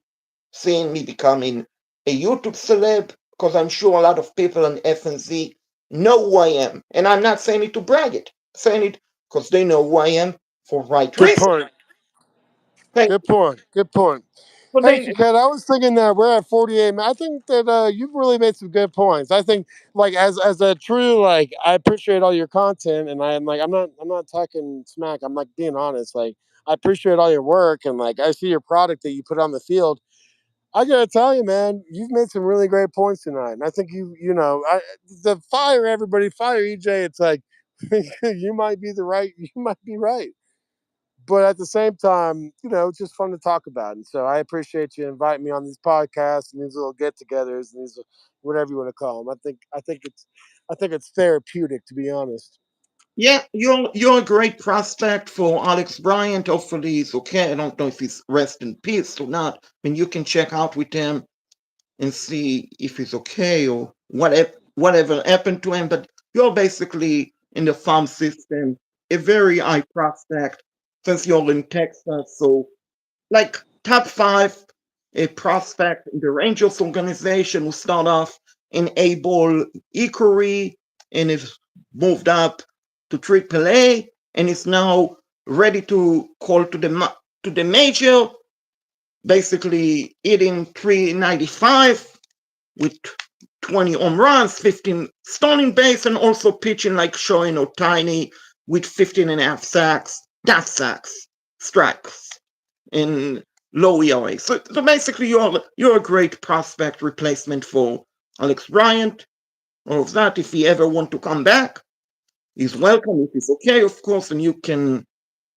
seeing me becoming a YouTube celeb, because I'm sure a lot of people on FNZ know who I am. And I'm not saying it to brag it, I'm saying it because they know who I am for right Good reason. point. Thank Good you. point. Good point. So Hey, they, Shaquette, I was thinking that we're at 48. I think that you've really made some good points. I think, like, as a true, like, I appreciate all your content, and I'm not talking smack. I'm like being honest. Like, I appreciate all your work, and like, I see your product that you put on the field. I gotta tell you, man, you've made some really great points tonight, and I think the fire everybody, fire EJ. It's like you might be the right, you might be right, but at the same time, it's just fun to talk about. And so I appreciate you inviting me on these podcasts and these little get-togethers and these whatever you want to call them. I think it's therapeutic, to be honest. yeah, you're a great prospect for Alex Bryant. Hopefully he's okay. I don't know if he's rest in peace or not. I mean, you can check out with him and see if he's okay or whatever happened to him. But you're basically in the farm system, a very high prospect since you're in Texas. So, like top five, a prospect in the Rangers organization who start off in Able Equary and is moved up to AAA and is now ready to call to the major, basically hitting 395 with 20 home runs, 15 stolen base, and also pitching like Shohei Ohtani with 15 and a half sacks, not sacks, strikes, in low ERA. So basically, you're a great prospect replacement for Alex Bryant. All of that, if he ever want to come back, he's welcome. If he's okay, of course, and you can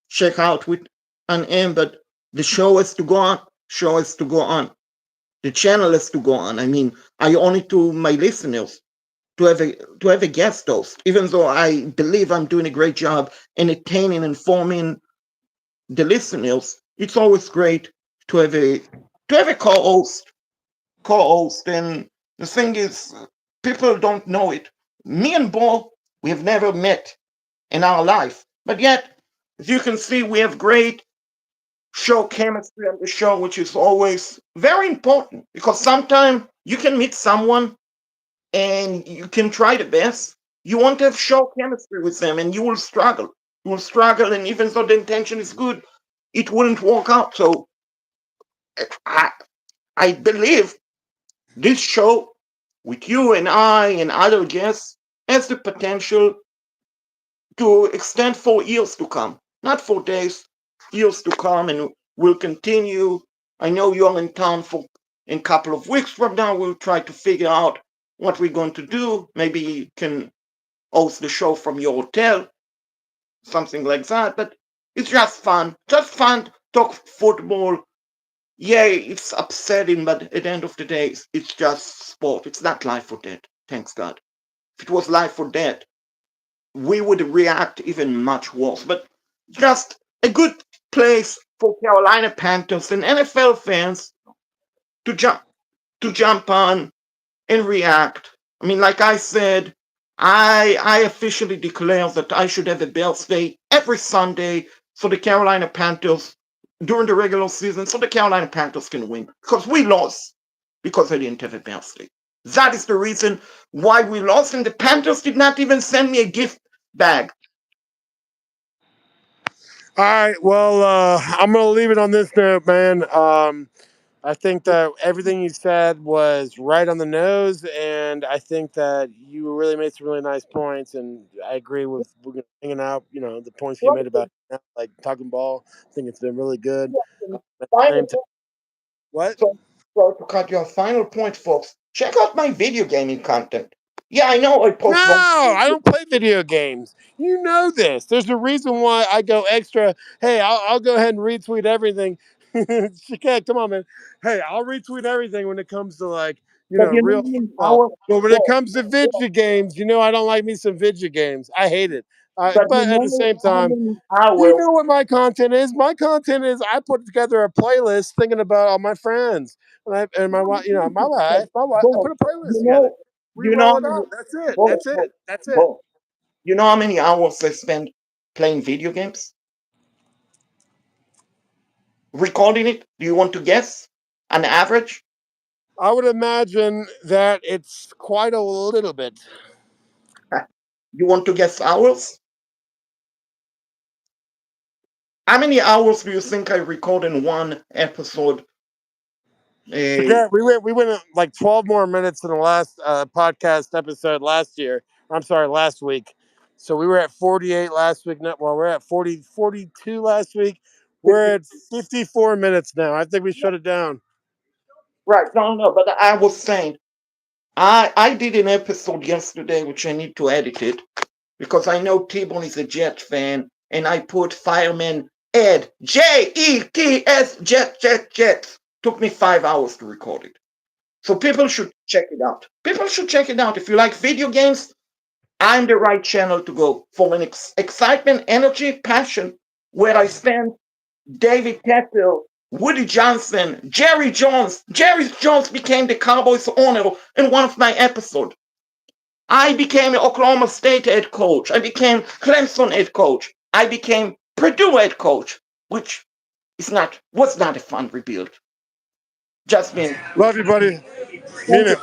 check out with an him. But the show has to go on. Show has to go on. The channel has to go on. I mean, I owe it to my listeners to have a guest host, even though I believe I'm doing a great job entertaining, informing the listeners. It's always great to have a co-host, and The thing is, people don't know it. Me and Bo, we have never met in our life, but yet, as you can see, we have great show chemistry on the show, which is always very important because sometimes you can meet someone and you can try the best. You want to have show chemistry with them, and you will struggle. You will struggle, and even though the intention is good, it wouldn't work out. So I, I believe this show with you and I and other guests has the potential to extend for years to come, not for days, years to come, and we'll continue. I know you're in town for in a couple of weeks from now. We'll try to figure out what we're going to do. Maybe you can host the show from your hotel, something like that. But it's just fun. Talk football. Yeah, it's upsetting, but at the end of the day, it's just sport. It's not life or death. Thanks God. If it was life or death, we would react even much worse. But just a good place for Carolina Panthers and NFL fans to jump on and react. I mean, like I said, I officially declare that I should have a birthday every Sunday for the Carolina Panthers during the regular season, so the Carolina Panthers can win because we lost because I didn't have a birthday. That is the reason why we lost, and the Panthers did not even send me a gift bag. All right. Well, I'm going to leave it on this note, man. I think that everything you said was right on the nose, and I think that you really made some really nice points. And I agree with hanging out. You know, the points you made about like talking ball. I think it's been really good. At the same Final time, what? So, sorry to cut your final point, folks. Check out my video gaming content. Yeah, I know I No, post one. I don't play video games. You know this. There's a reason why I go extra. Hey, I'll go ahead and retweet everything. Shakek, come on, man. Hey, I'll retweet everything when it comes to like, But you know real how many football. hours? But when it Well, comes to video games, I don't like me some video games. I hate it. but you But at the know same how time, many you hours? know what my content is? My content is I put together a playlist thinking about all my friends and my wife. My wife. My wife. I Boom. put a playlist You together. know, We you know roll how it many? out. That's it. Boom, That's it. boom, That's it. boom. You know how many hours I spend playing video games, recording it? Do you want to guess? An average? I would imagine that it's quite a little bit. You want to guess hours? How many hours do you think I record in one episode? A Forget we went like 12 more minutes in the last podcast episode last year. I'm sorry, last week. So we were at 48 last week. Well, we're at 42 last week. We're at 54 minutes now. I think we shut it down. right? No, no. But I was saying I did an episode yesterday which I need to edit it because I know T-Bone is a Jet fan, and I put Fireman Ed Jets Jet. Took me 5 hours to record it. So people should check it out. People should check it out. If you like video games, I'm the right channel to go for an excitement, energy, passion, where I spend David Kettle, Woody Johnson, Jerry Jones. Jerry Jones became the Cowboys owner in one of my episodes. I became Oklahoma State head coach. I became Clemson head coach. I became Purdue head coach, which was not a fun rebuild. Just been. Love you, buddy. Mean Thank you. it.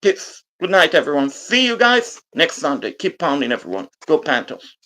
Kids. Good night, everyone. See you guys next Sunday. Keep pounding, everyone. Go Panthers.